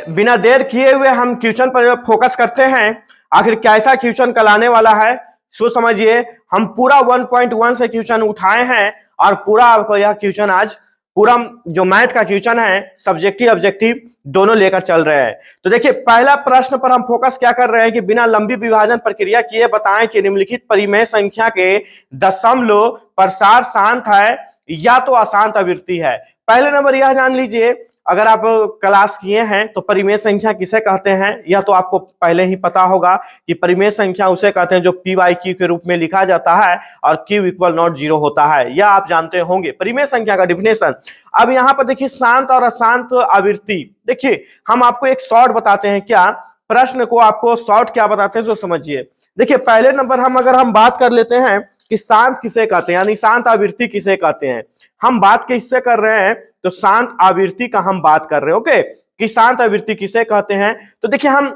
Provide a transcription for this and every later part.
बिना देर किए हुए हम क्वेश्चन पर फोकस करते हैं। आखिर कैसा क्वेश्चन कल आने वाला है सो समझिए। हम पूरा 1.1 से क्वेश्चन उठाए हैं और पूरा आपको यह क्वेश्चन आज पूरा जो मैथ का क्वेश्चन है सब्जेक्टिव ऑब्जेक्टिव दोनों लेकर चल रहे हैं। तो देखिए पहला प्रश्न पर हम फोकस क्या कर रहे हैं कि बिना लंबी विभाजन प्रक्रिया किए बताएं कि निम्नलिखित परिमेय संख्या के दशमलव प्रसार शांत है या तो अशांत आवृत्ति है। पहले नंबर यह जान लीजिए, अगर आप क्लास किए हैं तो परिमेय संख्या किसे कहते हैं यह तो आपको पहले ही पता होगा कि परिमेय संख्या उसे कहते हैं जो पी बाई क्यू के रूप में लिखा जाता है और क्यू इक्वल नॉट जीरो होता है, यह आप जानते होंगे परिमेय संख्या का डिफिनेशन। अब यहाँ पर देखिए शांत और अशांत आवृत्ति, देखिए हम आपको एक शॉर्ट बताते हैं, क्या प्रश्न को आपको शॉर्ट क्या बताते हैं सो समझिए। देखिए पहले नंबर अगर हम बात कर लेते हैं कि शांत किसे कहते हैं यानी शांत आवृत्ति किसे कहते हैं, हम बात किससे कर रहे हैं तो शांत आवृत्ति का हम बात कर रहे हैं। ओके, कि शांत आवृत्ति किसे कहते हैं। तो देखिए हम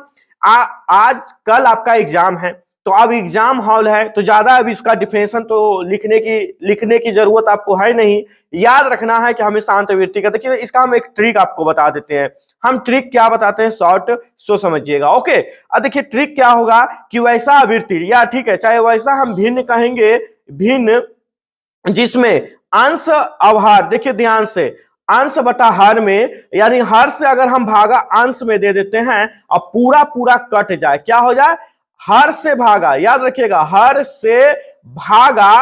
आज कल आपका एग्जाम है तो अब एग्जाम हॉल है तो ज्यादा अब इसका डिफिनेशन तो लिखने की जरूरत आपको है नहीं, याद रखना है कि हमें शांत आवृत्ति का। देखिए इसका हम एक ट्रिक आपको बता देते हैं। हम ट्रिक क्या बताते हैं शॉर्ट सो समझिएगा। ओके, अब देखिए ट्रिक क्या होगा कि वैसा आवृत्ति या ठीक है चाहे वैसा हम भिन्न कहेंगे, भिन्न जिसमें अंश अवहार, देखिए ध्यान से अंश बटा हर में यानी हर से अगर हम भागा अंश में दे देते हैं और पूरा पूरा कट जाए, क्या हो जाए हर से भागा, याद रखिएगा हर से भागा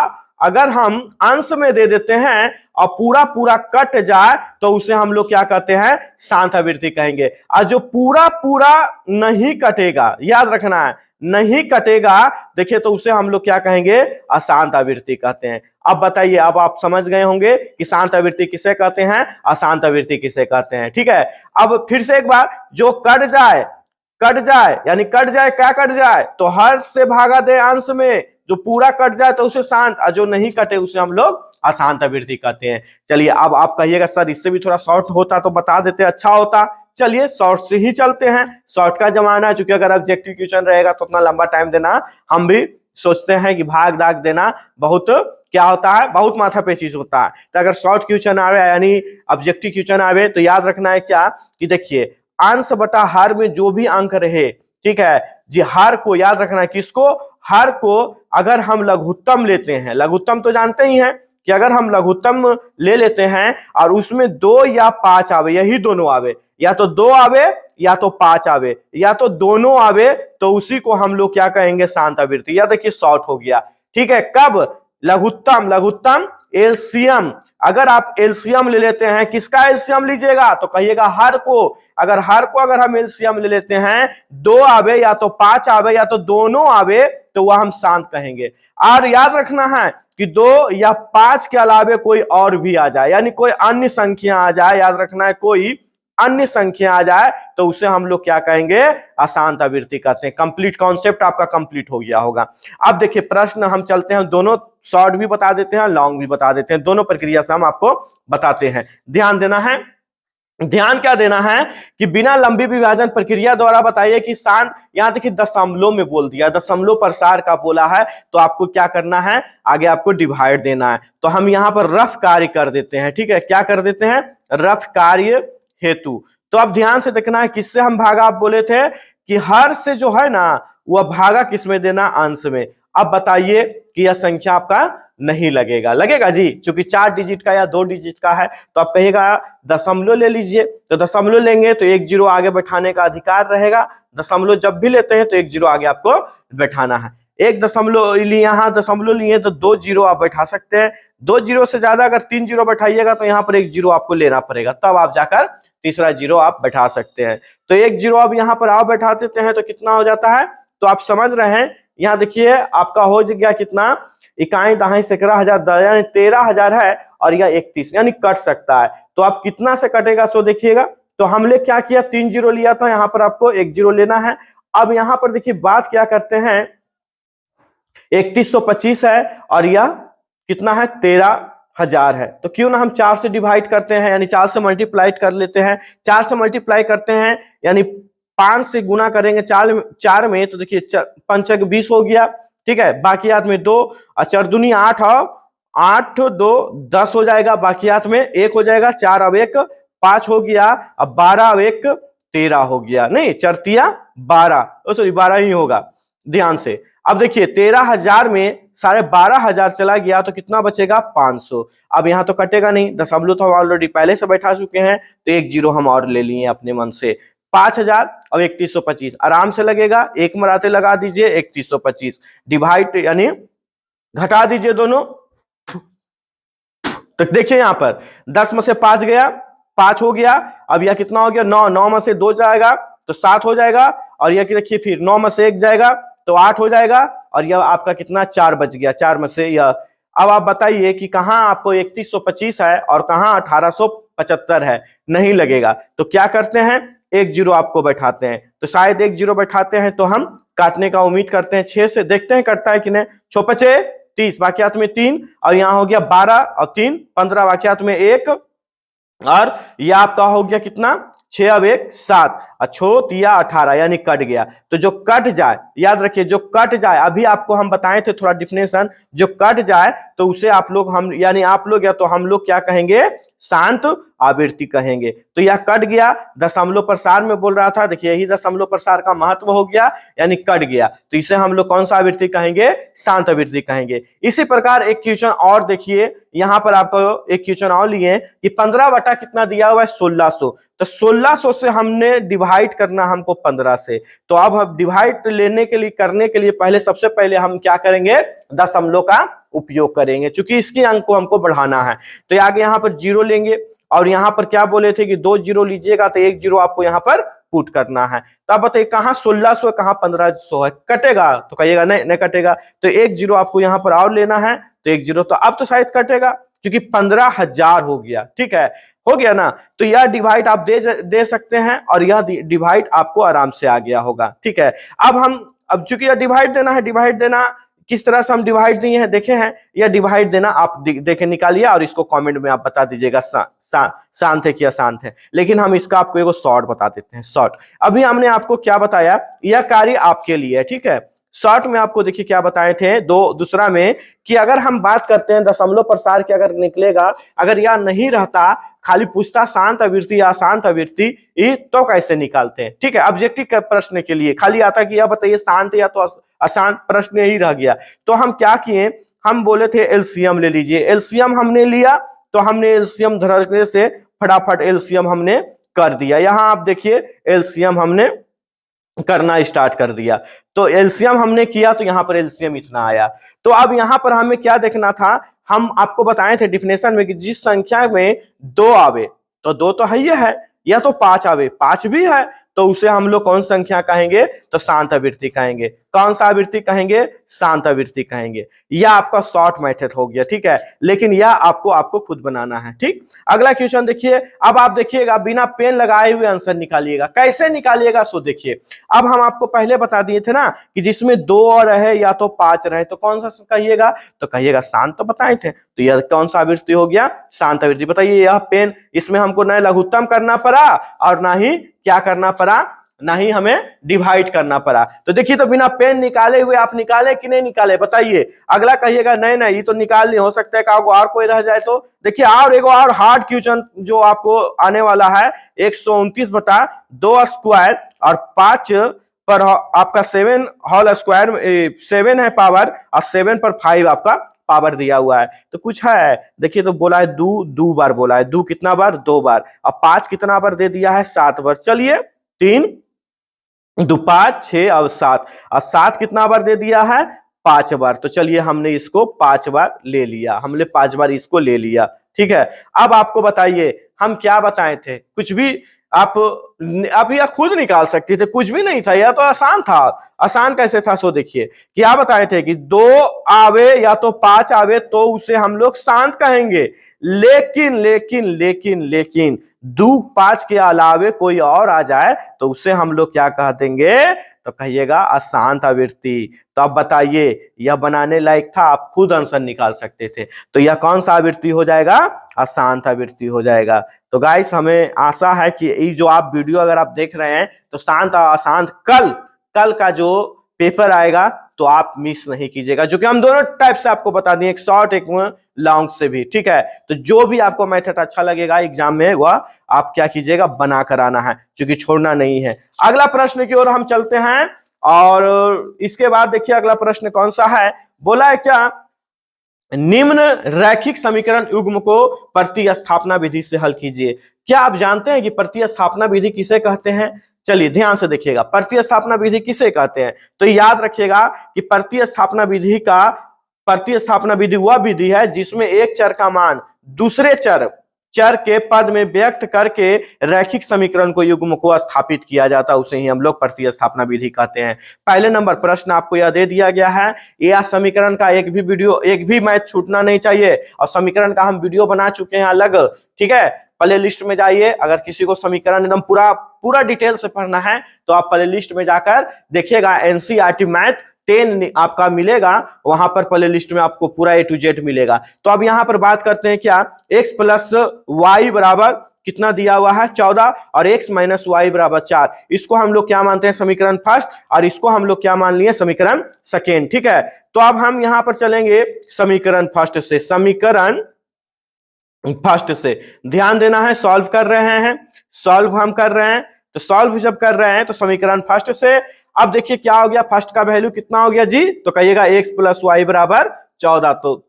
अगर हम अंश में दे देते हैं और पूरा पूरा कट जाए तो उसे हम लोग क्या कहते हैं शांत आवृत्ति कहेंगे। और जो पूरा पूरा नहीं कटेगा, याद रखना है नहीं कटेगा, देखिए तो उसे हम लोग क्या कहेंगे अशांत आवृत्ति कहते हैं। अब बताइए, अब आप समझ गए होंगे कि शांत आवृत्ति किसे कहते हैं अशांत आवृत्ति किसे कहते हैं। ठीक है, अब फिर से एक बार, जो कट जाए यानी कट जाए, क्या कट जाए तो हर से भागा दे अंश में, जो पूरा कट जाए तो उसे शांत, और जो नहीं कटे उसे हम लोग अशांत आवृत्ति कहते हैं। चलिए अब आप कहिएगा सर इससे भी थोड़ा शॉर्ट होता तो बता देते अच्छा होता। चलिए शॉर्ट से ही चलते हैं, शॉर्ट का जमाना है, क्योंकि अगर ऑब्जेक्टिव क्वेश्चन रहेगा तो उतना लंबा टाइम देना हम भी सोचते हैं कि भाग दाग देना बहुत क्या होता है, बहुत माथा पे चीज होता है। तो अगर शॉर्ट क्वेश्चन आवे यानी ऑब्जेक्टिव क्वेश्चन आवे तो याद रखना है क्या कि देखिए अंश बटा हर में जो भी अंक रहे, ठीक है जी, हर को याद रखना है, किसको हर को अगर हम लघुत्तम लेते हैं, लघुत्तम तो जानते ही हैं कि अगर हम लघुत्तम ले लेते हैं और उसमें 2 या 5 आवे, यही दोनों आवे, या तो 2 आवे या तो 5 आवे या तो दोनों आवे, तो उसी को हम लोग क्या कहेंगे शांत आवृत्ति। या देखिए शॉर्ट हो गया। ठीक है, कब लघुत्तम एलसीएम, अगर आप एलसीएम ले लेते हैं, किसका एलसीएम लीजिएगा तो कहिएगा हर को, अगर हम एलसीएम ले लेते हैं 2 आवे या तो 5 आवे या तो दोनों आवे तो वह हम शांत कहेंगे। और याद रखना है कि 2 या 5 के अलावे कोई और भी आ जाए यानी कोई अन्य संख्या आ जाए, याद रखना है कोई अन्य संख्या आ जाए तो उसे हम लोग क्या कहेंगे अशांत आवृत्ति कहते हैं। कंप्लीट कॉन्सेप्ट आपका कंप्लीट हो गया होगा। अब देखिए प्रश्न हम चलते हैं, दोनों शॉर्ट भी बता देते हैं लॉन्ग भी बता देते हैं, दोनों प्रक्रिया से हम आपको बताते हैं। ध्यान देना है, ध्यान क्या देना है कि बिना लंबी विभाजन प्रक्रिया द्वारा बताइए कि शांत, यहां देखिए दशमलव में बोल दिया, दशमलव प्रसार का बोला है तो आपको क्या करना है आगे आपको डिवाइड देना है। तो हम यहां पर रफ कार्य कर देते हैं। ठीक है, क्या कर देते हैं रफ कार्य हेतु। तो अब ध्यान से देखना है किससे हम भागा, आप बोले थे कि हर से जो है ना वह भागा किसमें देना अंश में। अब बताइए कि यह संख्या आपका नहीं लगेगा जी, क्योंकि 4 डिजिट का या 2 डिजिट का है तो आप कहिएगा दशमलव ले लीजिए, तो दशमलव लेंगे तो 1 0 आगे बैठाने का अधिकार रहेगा। दशमलव जब भी लेते हैं तो 1 0 आगे आपको बैठाना है। एक दशमलव यहाँ दशमलव लिए तो 2 0 आप बैठा सकते हैं, 2 0 से ज्यादा अगर 3 0 बैठाइएगा तो यहाँ पर 1 0 आपको लेना पड़ेगा, तब आप जाकर तीसरा 0 आप बैठा सकते हैं। तो 1 0 अब यहाँ पर आप बैठा देते हैं तो कितना हो जाता है, तो आप समझ रहे हैं यहाँ देखिए आपका हो गया कितना, इकाई दहाई सैकड़ा हजार यानी 13,000 है और यह 31 यानी कट सकता है। तो आप कितना से कटेगा सो देखिएगा। तो हमने क्या किया 3 0 लिया था, यहाँ पर आपको 1 0 लेना है। अब यहाँ पर देखिए बात क्या करते हैं, 3125 है और यह कितना है 13,000 है, तो क्यों ना हम 4 से डिवाइड करते हैं यानी 4 से मल्टीप्लाई कर लेते हैं। 4 से मल्टीप्लाई करते हैं यानी 5 से गुना करेंगे 4 में, तो देखिए 5 20 हो गया। ठीक है, बाकियात में 2 और 4 दूनी 8 और 8 2 10 हो जाएगा, बाकियात में 1 हो जाएगा, 4 अब 1 5 हो गया, अब 12 अब 1 13 हो गया, नहीं 4 12, सॉरी 12 ही होगा, ध्यान से। अब देखिए 13,000 में 12,500 चला गया तो कितना बचेगा 500। अब यहाँ तो कटेगा नहीं, दशमलव तो हम ऑलरेडी पहले से बैठा चुके हैं, तो एक जीरो हम और ले लिए अपने मन से। 5,000 अब 3125 आराम से लगेगा, एक मराते लगा दीजिए 3125, डिवाइड यानी घटा दीजिए दोनों। तो देखिए यहाँ पर 10 में से 5 गया, 5 हो गया। अब यह कितना हो गया 9, 9 में से 2 जाएगा तो 7 हो जाएगा, और यह देखिए फिर 9 में से 1 जाएगा तो 8 हो जाएगा, और यह आपका कितना 4 बच गया, 4 में से यह। अब आप बताइए कि कहां आपको 3125 है और कहां 1875 है, नहीं लगेगा। तो क्या करते हैं, एक जीरो आपको बैठाते हैं, तो शायद एक जीरो बैठाते हैं तो हम काटने का उम्मीद करते हैं 6 से, देखते हैं कटता है कि नहीं। 6 पचे 30, वाक्यात में 3, और यहां हो गया 12 और 3 15, वाक्यात में 1, और यह आपका हो गया कितना 6 अब 1 7, अच्छो तिया 18, यानी कट गया। तो जो कट जाए, याद रखिए जो कट जाए, अभी आपको हम बताए थे थोड़ा डिफिनेशन, जो कट जाए तो उसे आप लोग हम यानी आप लोग या तो हम लोग क्या कहेंगे, शांत आवृत्ति कहेंगे। तो यह कट गया, दशमलव प्रसार में बोल रहा था, देखिए यही दशमलव प्रसार का महत्व हो गया, यानी कट गया, तो इसे हम लोग कौन सा आवृत्ति कहेंगे, शांत आवृत्ति कहेंगे। इसी प्रकार एक क्वेश्चन और देखिए, यहां पर आपको एक क्वेश्चन और लिए कि 15 बटा कितना दिया हुआ है 1600, तो 1600 से हमने डिवाइड करना हमको 15 से। तो अब हम डिवाइड लेने के लिए करने के लिए पहले सबसे पहले हम क्या करेंगे, दशमलव का उपयोग करेंगे, क्योंकि इसके अंक को हमको बढ़ाना है। तो आगे यहाँ पर जीरो लेंगे, और यहाँ पर क्या बोले थे कि 2 जीरो लीजिएगा तो 1 जीरो आपको यहाँ पर पुट करना है। तो आप बताइए कहाँ 1600 है कहाँ 1500 है, कटेगा तो कहिएगा नहीं नहीं कटेगा, तो 1 जीरो आपको यहाँ पर और लेना है, तो 1 जीरो तो अब तो शायद कटेगा, क्योंकि 15,000 हो गया, ठीक है, हो गया ना। तो यह डिवाइड आप दे सकते हैं, और यह डिवाइड आपको आराम से आ गया होगा, ठीक है। अब चूंकि यह डिवाइड देना है, डिवाइड देना किस तरह से हम डिवाइड दिए हैं देखे हैं, यह डिवाइड देना आप देखे निकालिए, और इसको कमेंट में आप बता दीजिएगा शांत है कि अशांत है। लेकिन हम इसका आपको एगो शॉर्ट बता देते हैं, शॉर्ट। अभी हमने आपको क्या बताया, यह कार्य आपके लिए है, ठीक है। शॉर्ट में आपको देखिए क्या बताए थे दूसरा में, कि अगर हम बात करते हैं दशमलव प्रसार के, अगर निकलेगा, अगर यह नहीं रहता, खाली पूछता शांत आवृत्ति या अशांत आवृत्ति, तो कैसे निकालते हैं, ठीक है। ऑब्जेक्टिव प्रश्न के लिए खाली आता कि यह बताइए शांत या तो अशांत, प्रश्न ही रह गया। तो हम क्या किए, हम बोले थे एलसीएम ले लीजिए, एलसीएम हमने लिया, तो हमने एलसीएम धरने से फटाफट एलसीएम हमने कर दिया। यहां आप देखिए एलसीएम हमने करना स्टार्ट कर दिया, तो एलसीएम हमने किया, तो यहां पर एलसीएम इतना आया। तो अब यहां पर हमें क्या देखना था, हम आपको बताए थे डिफिनेशन में कि जिस संख्या में 2 आवे, तो 2 तो है ही है, या तो 5 आवे, 5 भी है, तो उसे हम लोग कौन संख्या कहेंगे, तो शांत आवृत्ति कहेंगे। कौन सा आवृत्ति कहेंगे, शांत आवृत्ति कहेंगे। यह आपका शॉर्ट मेथड हो गया, ठीक है, लेकिन यह आपको खुद बनाना है, ठीक। अगला क्वेश्चन देखिए, अब आप देखिएगा बिना पेन लगाए हुए आंसर निकालिएगा, कैसे निकालिएगा सो देखिए। अब हम आपको पहले बता दिए थे ना कि जिसमें 2 रहे या तो 5 रहे, तो कौन सा कहिएगा, तो कहिएगा शांत, तो बताए थे। तो यह कौन सा आवृत्ति हो गया, शांत आवृत्ति। बताइए यह पेन, इसमें हमको न लघुत्तम करना पड़ा और ना ही क्या करना पड़ा, ना ही हमें डिवाइड करना पड़ा। तो देखिए, तो बिना पेन निकाले हुए आप निकाले कि नहीं निकाले, बताइए। अगला कहिएगा नहीं नहीं ये तो निकाल नहीं, हो सकता है और कोई रह जाए। तो देखिए और एगो और हार्ड क्वेश्चन जो आपको आने वाला है, 129/2 स्क्वायर और 5 पर आपका 7 होल स्क्वायर, 7 है पावर, और 7 पर 5 आपका पावर दिया हुआ है। तो कुछ है देखिए, तो बोला है दो बार बोला है, कितना बार, 2 बार, और 5 कितना बार दे दिया है, 7 बार। चलिए 3 2 5 6 और 7, और 7 कितना बार दे दिया है, 5 बार। तो चलिए हमने इसको 5 बार ले लिया, हमने 5 बार इसको ले लिया, ठीक है। अब आपको बताइए हम क्या बताए थे, कुछ भी आप यह खुद निकाल सकते थे, कुछ भी नहीं था, यह तो आसान था। आसान कैसे था सो देखिए, क्या बताए थे कि 2 आवे या तो 5 आवे तो उसे हम लोग शांत कहेंगे, लेकिन लेकिन लेकिन लेकिन 2 5 के अलावे कोई और आ जाए तो उसे हम लोग क्या कह देंगे, तो कहिएगा अशांत आवृत्ति। तो अब बताइए यह बनाने लायक था, आप खुद आंसर निकाल सकते थे। तो यह कौन सा आवृत्ति हो जाएगा, अशांत आवृत्ति हो जाएगा। तो गाइस हमें आशा है कि ये जो आप वीडियो अगर आप देख रहे हैं, तो शांत और अशांत कल का जो पेपर आएगा तो आप मिस नहीं कीजिएगा, जो कि हम दोनों टाइप से आपको बता दिए, एक शॉर्ट एक लॉन्ग से भी, ठीक है। तो जो भी आपको मेथड अच्छा लगेगा एग्जाम में वह आप क्या कीजिएगा, बना कर आना है, क्योंकि छोड़ना नहीं है। अगला प्रश्न की ओर हम चलते हैं, और इसके बाद देखिए अगला प्रश्न कौन सा है, बोला है क्या, निम्न रैखिक समीकरण युग्म को प्रतिस्थापना विधि से हल कीजिए। क्या आप जानते हैं कि प्रतिस्थापना विधि किसे कहते हैं? चलिए ध्यान से देखिएगा, प्रतिस्थापना विधि किसे कहते हैं। तो याद रखिएगा कि प्रतिस्थापना विधि वह विधि है जिसमें एक चर का मान दूसरे चर के पद में व्यक्त करके रैखिक समीकरण को युग्म को स्थापित किया जाता है, उसे ही हम लोग प्रतिस्थापना विधि कहते हैं। पहले नंबर प्रश्न आपको यह दे दिया गया है, यह समीकरण का एक भी मैथ छूटना नहीं चाहिए, और समीकरण का हम वीडियो बना चुके हैं अलग, ठीक है। प्ले लिस्ट में जाइए, अगर किसी को समीकरण एकदम पूरा डिटेल से पढ़ना है तो आप प्ले लिस्ट में जाकर देखिएगा, एनसीईआरटी मैथ 10 आपका मिलेगा, वहां पर प्ले लिस्ट में आपको पूरा A to Z मिलेगा। तो अब यहां पर बात करते हैं क्या, x प्लस वाई बराबर कितना दिया हुआ है 14, और x माइनस वाई बराबर 4, इसको हम लोग क्या मानते हैं, समीकरण फर्स्ट, और इसको हम लोग क्या मान लिए, समीकरण सेकेंड, ठीक है। तो अब हम यहां पर चलेंगे समीकरण फर्स्ट से, ध्यान देना है, सॉल्व कर रहे हैं, तो सॉल्व जब कर रहे हैं तो समीकरण फर्स्ट से, अब देखिए क्या हो गया, फर्स्ट का वैल्यू कितना हो गया जी, तो कहिएगा x प्लस वाई बराबर 14, तो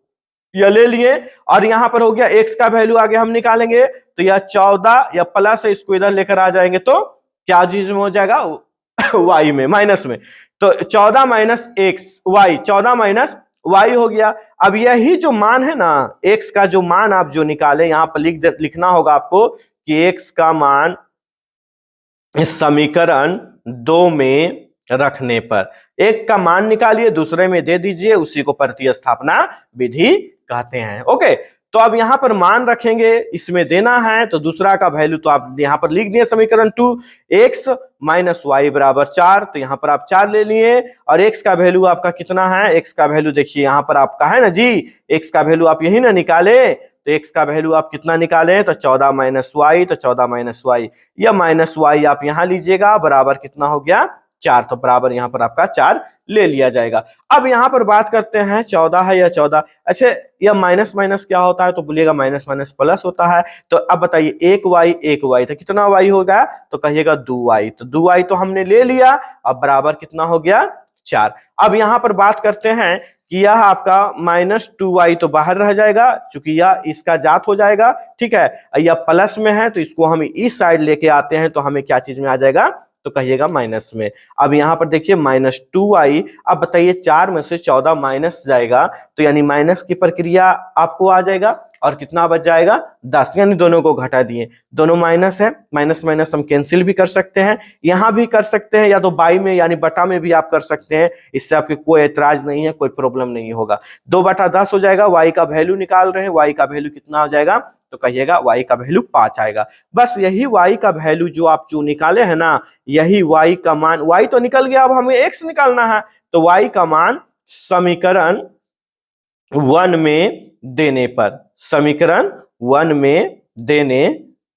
यह ले लिए, और यहां पर हो गया x का वैल्यू आगे हम निकालेंगे, तो यह 14 या प्लस है, इसको इधर लेकर आ जाएंगे तो क्या चीज में हो जाएगा, y में, माइनस में, तो 14 minus x y, 14 minus y हो गया। अब यही जो मान है ना, x का जो मान आप जो निकाले, यहां पर लिखना होगा आपको कि x का मान इस समीकरण 2 में रखने पर, एक का मान निकालिए दूसरे में दे दीजिए, उसी को प्रतिस्थापना विधि कहते हैं। ओके, तो अब यहां पर मान रखेंगे, इसमें देना है, तो दूसरा का वैल्यू तो आप यहां पर लिख दिए, समीकरण 2, x माइनस वाई बराबर 4, तो यहां पर आप 4 ले लिए, और x का वैल्यू आपका कितना है, x का वैल्यू देखिए यहां पर आपका है ना जी, x का वैल्यू आप यही ना निकाले, तो x का वैल्यू आप कितना निकालें, तो 14 माइनस वाई, तो 14 माइनस वाई, या माइनस वाई आप यहां लीजिएगा, बराबर कितना हो गया 4, तो बराबर यहां पर आपका 4 ले लिया जाएगा। अब यहां पर बात करते हैं 14 है या 14, अच्छा यह माइनस माइनस क्या होता है, तो बोलिएगा माइनस माइनस प्लस होता है। तो अब बताइए 1 वाई, तो कितना वाई होगा, तो कहिएगा 2 वाई, तो 2 वाई तो हमने ले लिया, अब बराबर कितना हो गया 4। अब यहां पर बात करते हैं कि यह आपका माइनस 2y तो बाहर रह जाएगा, चूंकि यह इसका जात हो जाएगा, ठीक है, यह प्लस में है तो इसको हम इस साइड लेके आते हैं, तो हमें क्या चीज में आ जाएगा, तो कहिएगा माइनस में। अब यहां पर देखिए माइनस 2y, अब बताइए 4 में से 14 माइनस जाएगा, तो यानी माइनस की प्रक्रिया आपको आ जाएगा, और कितना बच जाएगा 10, यानी दोनों को घटा दिए, दोनों माइनस है, माइनस माइनस हम कैंसिल भी कर सकते हैं, यहां भी कर सकते हैं, या तो बाई में यानी बटा में भी आप कर सकते हैं, इससे आपके कोई ऐतराज नहीं है, कोई प्रॉब्लम नहीं होगा। 2/10 हो जाएगा, y का वैल्यू निकाल रहे हैं, y का वैल्यू कितना हो जाएगा, तो कहिएगा y का वैल्यू 5 आएगा। बस यही y का वैल्यू जो आप जो निकाले है ना, यही y का मान, y तो निकल गया, अब हमें x निकालना है, तो y का मान समीकरण 1 में देने पर, समीकरण 1 में देने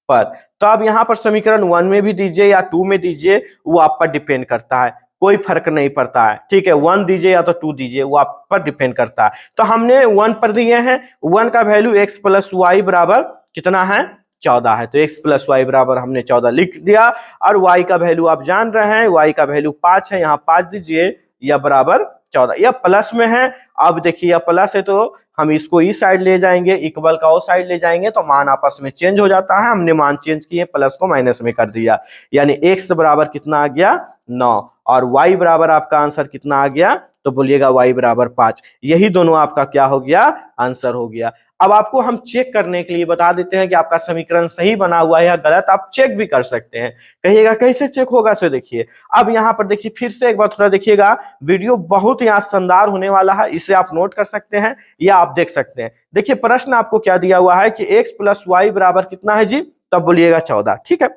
पर, तो अब यहां पर समीकरण 1 में भी दीजिए या 2 में दीजिए, वो आप पर डिपेंड करता है, कोई फर्क नहीं पड़ता है, ठीक है, 1 दीजिए या तो 2 दीजिए, वो आप पर डिपेंड करता है। तो हमने 1 पर दिए हैं, 1 का वैल्यू x प्लस वाई बराबर कितना है 14 है, तो x प्लस वाई बराबर हमने 14 लिख दिया, और y का वैल्यू आप जान रहे हैं, y का वैल्यू 5 है, यहाँ 5 दीजिए, या बराबर 14, यह प्लस में है। अब देखिए यह प्लस है तो हम इसको इस साइड ले जाएंगे, इक्वल का उस साइड ले जाएंगे, तो मान आपस में चेंज हो जाता है, हमने मान चेंज किए, प्लस को माइनस में कर दिया, यानी x बराबर कितना आ गया 9, और y बराबर आपका आंसर कितना आ गया, तो बोलिएगा y बराबर 5, यही दोनों आपका क्या हो गया, आंसर हो गया। अब आपको हम चेक करने के लिए बता देते हैं कि आपका समीकरण सही बना हुआ है या गलत, आप चेक भी कर सकते हैं। कहिएगा कैसे चेक होगा, सो देखिए, अब यहाँ पर देखिए फिर से एक बार थोड़ा देखिएगा, वीडियो बहुत ही शानदार होने वाला है, इसे आप नोट कर सकते हैं या आप देख सकते हैं। देखिए प्रश्न आपको क्या दिया हुआ है कि x प्लस वाई बराबर कितना है जी, तब बोलिएगा 14, ठीक है,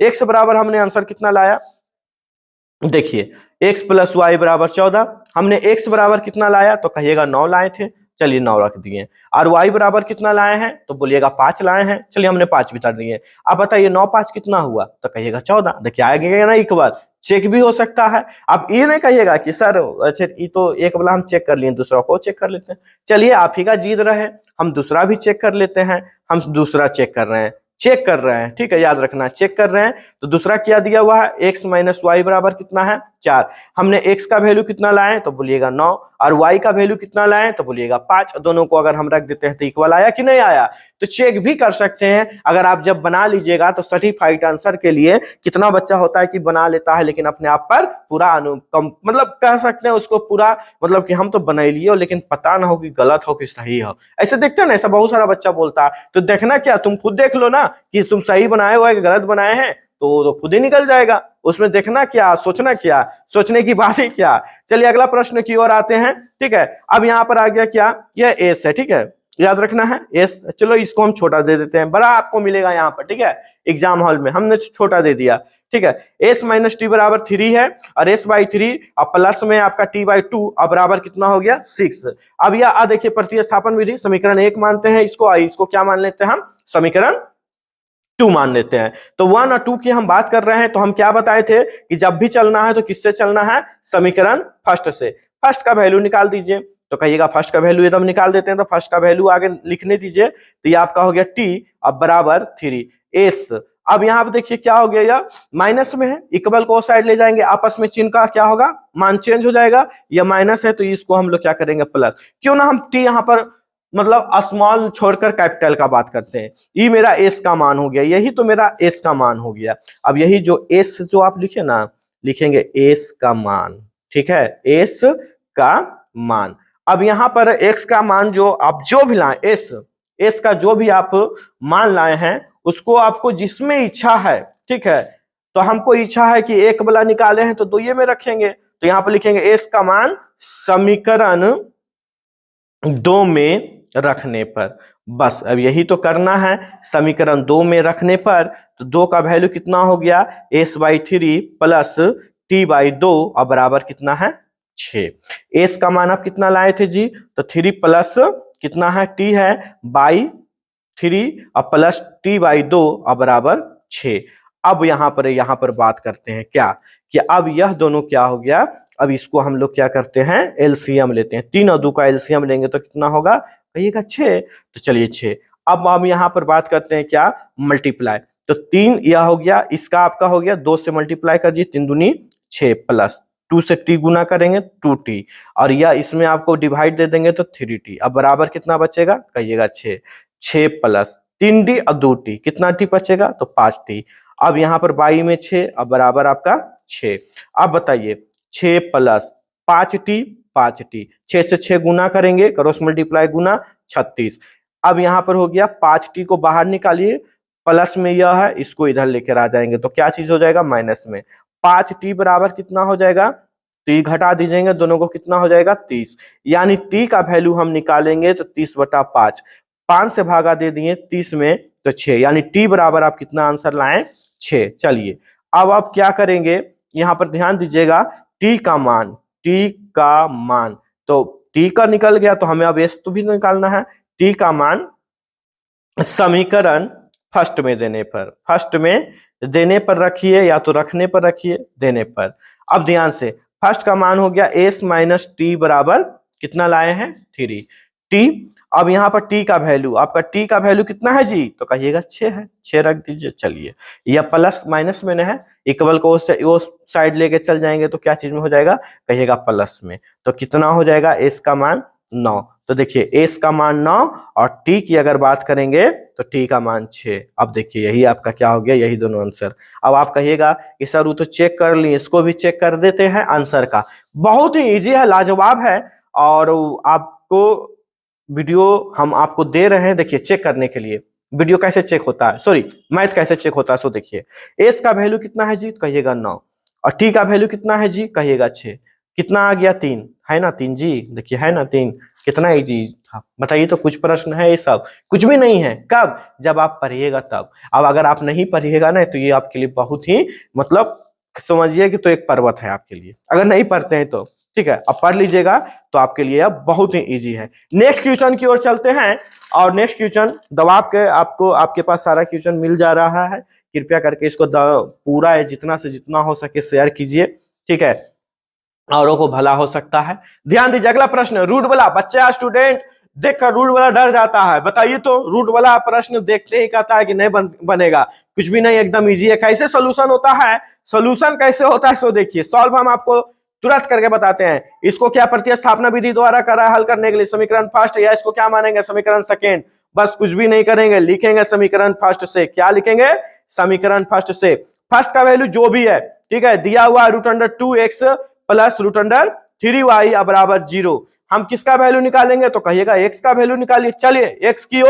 x बराबर हमने आंसर कितना लाया, देखिए x प्लस वाई बराबर 14, हमने x बराबर कितना लाया, तो कहिएगा 9 लाए थे। चलिए 9 रख दिए। और y बराबर कितना लाए हैं तो बोलिएगा 5 लाए हैं, चलिए हमने 5 बिता दिए। अब बताइए 9 5 कितना हुआ तो कहिएगा 14। देखिए आगे ना एक बार चेक भी हो सकता है। आप ये नहीं कहिएगा कि सर अच्छा ये तो एक वाला हम चेक कर लिए, दूसरा को चेक कर लेते हैं। चलिए आप ही का जीत रहे, हम दूसरा भी चेक कर लेते हैं। हम दूसरा चेक कर रहे हैं, ठीक है, याद रखना चेक कर रहे हैं। तो दूसरा क्या दिया हुआ है, x माइनस वाई बराबर कितना है 4। हमने x का वैल्यू कितना लाए तो बोलिएगा 9 और y का वैल्यू कितना लाए तो बोलिएगा 5। दोनों को अगर हम रख देते हैं तो इक्वल आया कि नहीं आया। तो चेक भी कर सकते हैं। अगर आप जब बना लीजिएगा तो सर्टिफाइड आंसर के लिए कितना बच्चा होता है कि बना लेता है लेकिन अपने आप पर पूरा मतलब कह सकते हैं उसको पूरा, मतलब कि हम तो बना लिए लेकिन पता ना हो कि गलत हो कि सही हो। ऐसे देखते हैं ना, ऐसा बहुत सारा बच्चा बोलता है। तो देखना क्या, तुम खुद देख लो ना कि तुम सही बनाए हो या गलत बनाए हैं, तो खुद ही निकल जाएगा। उसमें देखना क्या, सोचना क्या, सोचने की बात ही क्या। चलिए अगला प्रश्न की ओर आते हैं। ठीक है, अब यहाँ पर आ गया क्या, यह एस है। ठीक है, याद रखना है एस। चलो इसको हम छोटा दे देते हैं, बड़ा आपको मिलेगा यहाँ पर। ठीक है, एग्जाम हॉल में हमने छोटा दे दिया। ठीक है, एस माइनस टी बराबर 3 है और एस बाई 3 और प्लस में आपका टी बाई 2 अब बराबर कितना हो गया 6। अब यह देखिए प्रतिस्थापन विधि, समीकरण 1 मानते हैं इसको क्या मान लेते हैं हम, समीकरण 2 मान लेते हैं। तो 1 और 2 की हम बात कर रहे हैं। तो हम क्या बताए थे कि जब भी चलना है तो किससे चलना है, समीकरण फर्स्ट से। फर्स्ट का वैल्यू निकाल दीजिए तो कहिएगा फर्स्ट का वैल्यू एकदम निकाल देते हैं। तो फर्स्ट का वैल्यू आगे लिखने दीजिए, तो ये आपका हो गया टी अब बराबर 3 एस। अब यहाँ पे देखिए क्या हो गया, यह माइनस में है, इक्वल को साइड ले जाएंगे, आपस में चिन्ह का क्या होगा, मान चेंज हो जाएगा। यह माइनस है तो इसको हम लोग क्या करेंगे प्लस। क्यों ना हम टी यहाँ पर मतलब स्मॉल छोड़कर कैपिटल का बात करते हैं। ये मेरा एस का मान हो गया, यही तो मेरा एस का मान हो गया। अब यही जो एस जो आप लिखे ना, लिखेंगे एस का मान। ठीक है, एस का मान। अब यहाँ पर एक्स का मान जो आप जो भी लाए, एस का जो भी आप मान लाए हैं उसको आपको जिसमें इच्छा है, ठीक है, तो हमको इच्छा है कि एक वाला निकाले हैं तो दो ये में रखेंगे। तो यहाँ पर लिखेंगे एस का मान समीकरण 2 में रखने पर। बस अब यही तो करना है, समीकरण 2 में रखने पर। तो 2 का वैल्यू कितना हो गया, S by 3 plus T by 2 और बराबर कितना है 6। एस का मान आप कितना लाए थे जी, तो 3 प्लस कितना है टी है बाई 3 और प्लस टी बाई 2 और बराबर 6। अब यहाँ पर बात करते हैं क्या कि अब यह दोनों क्या हो गया, अब इसको हम लोग क्या करते हैं एलसीएम लेते हैं। 3 और 2 का एलसीएम लेंगे तो कितना होगा, कहिएगा 6। तो चलिए 6। अब हम यहाँ पर बात करते हैं क्या, मल्टीप्लाई। तो 3 यह हो गया, इसका आपका हो गया 2 से मल्टीप्लाई कर दिए, 3 दूनी 6 प्लस 2 से टी गुना करेंगे 2t और यह इसमें आपको डिवाइड दे देंगे तो 3t। अब बराबर कितना बचेगा, कहिएगा 6। 6 प्लस 3t और 2t, कितना टी बचेगा तो 5t। अब यहाँ पर बाई में 6 अब बराबर आपका 6। अब बताइए 6 प्लस 5t 5t, 6 से 6 गुना करेंगे, क्रॉस मल्टीप्लाई गुना 36। अब यहाँ पर हो गया 5t को बाहर निकालिए, प्लस में यह है इसको इधर लेकर आ जाएंगे तो क्या चीज हो जाएगा माइनस में। 5t बराबर कितना हो जाएगा, टी घटा दीजिएंगे दोनों को, कितना हो जाएगा 30। यानी टी का वैल्यू हम निकालेंगे तो 30/5, 5 से भागा दे दिए 30 में तो 6, यानी टी बराबर आप कितना आंसर लाएं 6। चलिए अब आप क्या करेंगे, यहाँ पर ध्यान दीजिएगा टी का मान, तो टी का निकल गया तो हमें अब एस तो भी निकालना है। टी का मान समीकरण फर्स्ट में देने पर रखिए या तो रखने पर रखिए, देने पर। अब ध्यान से फर्स्ट का मान हो गया एस माइनस टी बराबर कितना लाए हैं 3 टी। अब यहाँ पर टी का वैल्यू, आपका टी का वैल्यू कितना है जी, तो कहिएगा 6 है, 6 रख दीजिए। चलिए यह प्लस माइनस में है, इक्वल को वो साइड लेके चल जाएंगे तो क्या चीज में हो जाएगा, कहिएगा प्लस में। तो कितना हो जाएगा एस का मान 9। तो देखिए एस का मान 9 और टी की अगर बात करेंगे तो टी का मान 6। अब देखिए यही आपका क्या हो गया, यही दोनों आंसर। अब आप कहिएगा कि सर वो तो चेक कर लिए, इसको भी चेक कर देते हैं आंसर का। बहुत ही इजी है, लाजवाब है। और आपको वीडियो हम आपको दे रहे हैं, देखिए चेक करने के लिए वीडियो कैसे चेक होता है, सॉरी मैथ कैसे चेक होता है। सो देखिए एस का वैल्यू कितना है जी, कहिएगा 9 और टी का वैल्यू कितना है जी, कहिएगा 6। कितना आ गया 3 है ना, 3 जी, देखिए है ना 3। कितना इजी था बताइए, तो कुछ प्रश्न है ये सब कुछ भी नहीं है। कब, जब आप पढ़िएगा तब। अब अगर आप नहीं पढ़िएगा ना तो ये आपके लिए बहुत ही मतलब समझिए कि तो एक पर्वत है आपके लिए, अगर नहीं पढ़ते हैं तो। ठीक है, अब पढ़ लीजिएगा तो आपके लिए अब बहुत ही इजी है। नेक्स्ट क्वेश्चन की ओर चलते हैं और नेक्स्ट क्वेश्चन दबाव के आपको आपके पास सारा क्वेश्चन मिल जा रहा है, कृपया करके इसको पूरा है जितना से जितना हो सके शेयर कीजिए, ठीक है, औरों को भला हो सकता है। ध्यान दीजिए अगला प्रश्न, रूट वाला बच्चा स्टूडेंट देखकर रूट वाला डर जाता है, बताइए तो रूट वाला प्रश्न देखते ही कहता है कि नहीं बनेगा, कुछ भी नहीं, एकदम इजी है। कैसे सोल्यूशन होता है, सोल्यूशन कैसे होता है सो देखिए, सॉल्व हम आपको तुरंत करके बताते हैं। इसको क्या प्रतिस्थापना विधि द्वारा करा हल करने के लिए समीकरण फर्स्ट, या इसको क्या मानेंगे समीकरण सेकेंड, बस कुछ भी नहीं करेंगे, लिखेंगे समीकरण फर्स्ट से। क्या लिखेंगे, समीकरण फर्स्ट से। फर्स्ट का वैल्यू जो भी है, ठीक है, दिया हुआ √2x प्लस √3y बराबर 0। हम किसका वैल्यू निकालेंगे, तो कहिएगा x का वैल्यू निकालिए। चलिए x की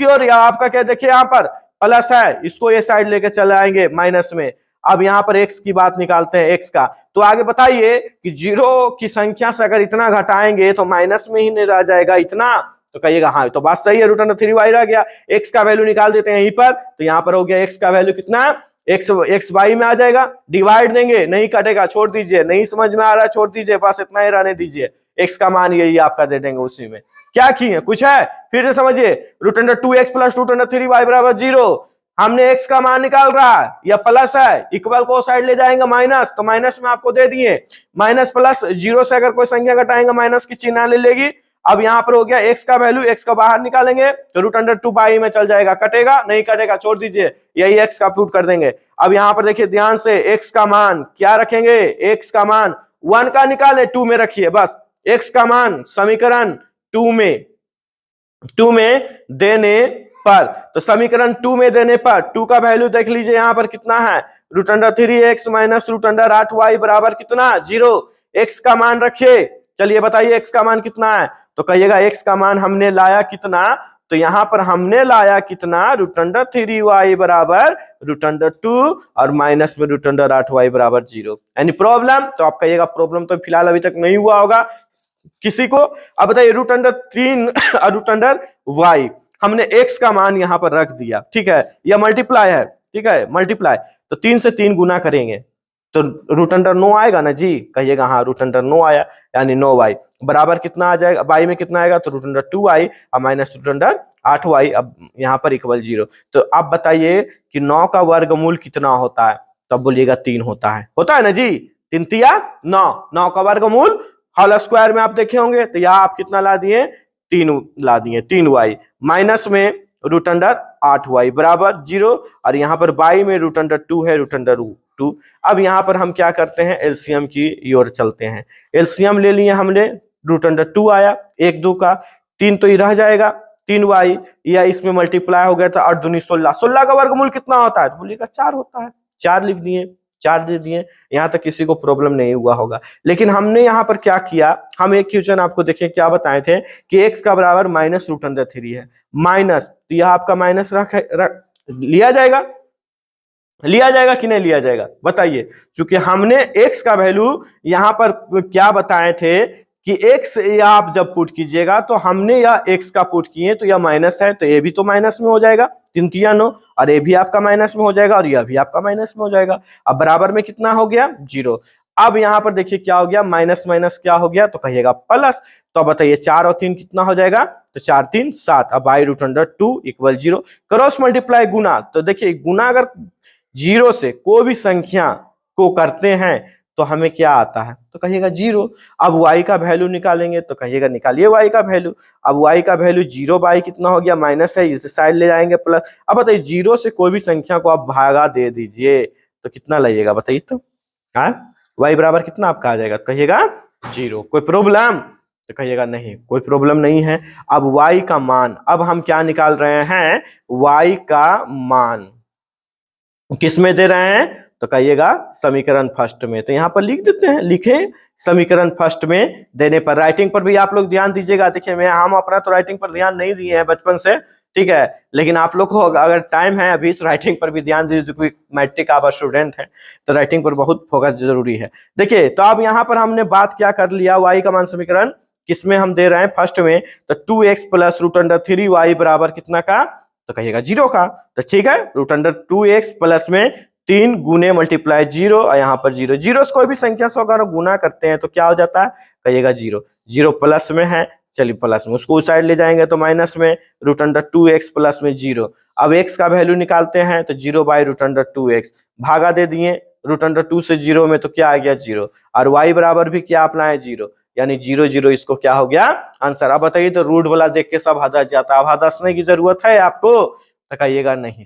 ओर, या आपका क्या देखिए यहाँ पर प्लस है, इसको ये साइड लेके चले आएंगे माइनस में। अब यहाँ पर x की बात निकालते हैं, x का, तो आगे बताइए कि 0 की संख्या से अगर इतना घटाएंगे तो माइनस में ही नहीं रह जाएगा इतना, तो कहिएगा हाँ तो बात सही है, √3y रह गया। x का वैल्यू निकाल देते हैं यहीं पर, तो यहाँ पर हो गया x का वैल्यू कितना, x y में आ जाएगा, डिवाइड देंगे, नहीं कटेगा, छोड़ दीजिए, नहीं समझ में आ रहा है छोड़ दीजिए, बस इतना ही रहने दीजिए, x का मान यही आपका दे देंगे उसी में। क्या किए, कुछ है, फिर से समझिए, √2x प्लस √3y बराबर 0। हमने x का मान निकाल रहा है, या प्लस है, इक्वल को साइड ले जाएंगे माइनस, तो माइनस में आपको दे दिए, माइनस प्लस 0 से अगर कोई संख्या घटाएंगे माइनस की चिन्ह ले लेगी। अब यहाँ पर हो गया x का वैल्यू, x का बाहर निकालेंगे तो √2y में चल जाएगा, कटेगा नहीं कटेगा, छोड़ दीजिए, यही x का पुट कर देंगे। अब यहाँ पर देखिए ध्यान से, x का मान क्या रखेंगे, x का मान 1 का निकाले 2 में रखिए, बस x का मान समीकरण 2 में देने पर, तो समीकरण 2 में देने पर 2 का वैल्यू देख लीजिए यहाँ पर कितना है, √3x माइनस √8y बराबर कितना 0। x का मान रखिए, चलिए बताइए x का मान कितना है, तो कहिएगा x का मान हमने लाया कितना, तो यहां पर हमने लाया कितना, √3y बराबर √2 और माइनस में √8y बराबर 0। यानी प्रॉब्लम, तो आप कहिएगा प्रॉब्लम तो फिलहाल अभी तक नहीं हुआ होगा किसी को। अब बताइए √3 और √y, हमने x का मान यहां पर रख दिया, ठीक है, यह मल्टीप्लाई है, ठीक है, मल्टीप्लाई, तो 3 से 3 गुना करेंगे तो √9 आएगा ना जी, कहिएगा हाँ √9 आया, यानी 9y बराबर कितना आ जाएगा, y में कितना आएगा, तो √2y और माइनस √8y, अब यहाँ पर इक्वल 0। तो अब बताइए कि 9 का वर्गमूल कितना होता है, तब बोलिएगा 3 होता है ना जी, 3 तिया 9 का वर्गमूल होल स्क्वायर में आप देखे होंगे, तो यहाँ आप कितना ला दिए, 3 ला दिए, 3y माइनस में √8y बराबर 0, और यहाँ पर y में √2 है, √2। अब यहाँ पर हम क्या करते हैं, एलसीएम की ओर चलते हैं। एलसीएम ले लिए हमने, √2 आया, 1 2 का 3 तो ये रह जाएगा, 3y, या इसमें मल्टीप्लाई हो गया था 8 दूनी 16, 16 का वर्गमूल कितना होता है, तो बोलिएगा 4 होता है, 4 लिख दिए, 4 दे दिए। यहाँ तक किसी को प्रॉब्लम नहीं हुआ होगा। लेकिन हमने यहाँ पर क्या किया, हम एक क्वेश्चन आपको देखिए क्या बताए थे कि x का बराबर माइनस √3 है, माइनस, तो यह आपका माइनस लिया जाएगा कि नहीं लिया जाएगा, बताइए। चूंकि हमने x का वैल्यू यहां पर क्या बताए थे कि x या आप जब पुट कीजिएगा तो हमने यह x का पुट किए, तो यह माइनस है, तो ये भी तो माइनस में हो जाएगा, 3 तिया 9, और ये भी आपका माइनस में हो जाएगा, और यह भी आपका माइनस में हो जाएगा। अब बराबर में कितना हो गया, 0। अब यहाँ पर देखिए क्या हो गया, माइनस माइनस क्या हो गया, तो कहिएगा प्लस। तो बताइए 4 और 3 कितना हो जाएगा, तो 4 3 7। अब y √2 इक्वल 0, क्रॉस मल्टीप्लाई गुना, तो देखिए गुना अगर 0 से कोई भी संख्या को करते हैं तो हमें क्या आता है, तो कहिएगा 0। अब y का वैल्यू निकालेंगे, तो कहिएगा निकालिए y का वैल्यू। अब y का वैल्यू 0 बाई कितना हो गया, माइनस है, इसे साइड ले जाएंगे प्लस। अब बताइए 0 से कोई भी संख्या को आप भागा दे दीजिए तो कितना लगेगा, बताइए तो, हाँ y बराबर कितना आपका आ जाएगा, कहिएगा 0। कोई प्रॉब्लम, तो कहिएगा नहीं, कोई प्रॉब्लम नहीं है। अब y का मान, अब हम क्या निकाल रहे हैं, y का मान किस में दे रहे हैं, तो कहिएगा समीकरण फर्स्ट में। तो यहाँ पर लिख देते हैं, लिखें समीकरण फर्स्ट में देने पर। राइटिंग पर भी आप लोग ध्यान दीजिएगा। देखिए मैं हम अपना तो राइटिंग पर ध्यान नहीं दिए हैं बचपन से, ठीक है, लेकिन आप लोग को अगर टाइम है अभी राइटिंग पर भी ध्यान दीजिए, कोई मैट्रिक आप स्टूडेंट है तो राइटिंग पर बहुत फोकस जरूरी है। देखिए तो अब यहाँ पर हमने बात क्या कर लिया, y का मान समीकरण किसमें हम दे रहे हैं, फर्स्ट में, तो 2x प्लस √3y बराबर कितना का, तो कहिएगा 0 का। तो ठीक है, √2x प्लस में 3 गुने मल्टीप्लाई 0 और यहाँ पर 0 0 से कोई भी संख्या से अगर गुना करते हैं तो क्या हो जाता है, कहिएगा 0 0 प्लस में है, चलिए प्लस में, उसको उस साइड ले जाएंगे तो माइनस में, √2x प्लस में 0। अब x का वैल्यू निकालते हैं तो 0/√2x, भागा दे दिए √2 से 0 में तो क्या आ गया 0, और y बराबर भी क्या अपना है 0, यानी 0 0 इसको क्या हो गया आंसर। अब बताइए तो रूट वाला देख के सब हंस जाता है, अब हंसने की जरूरत है आपको, तो कहिएगा नहीं।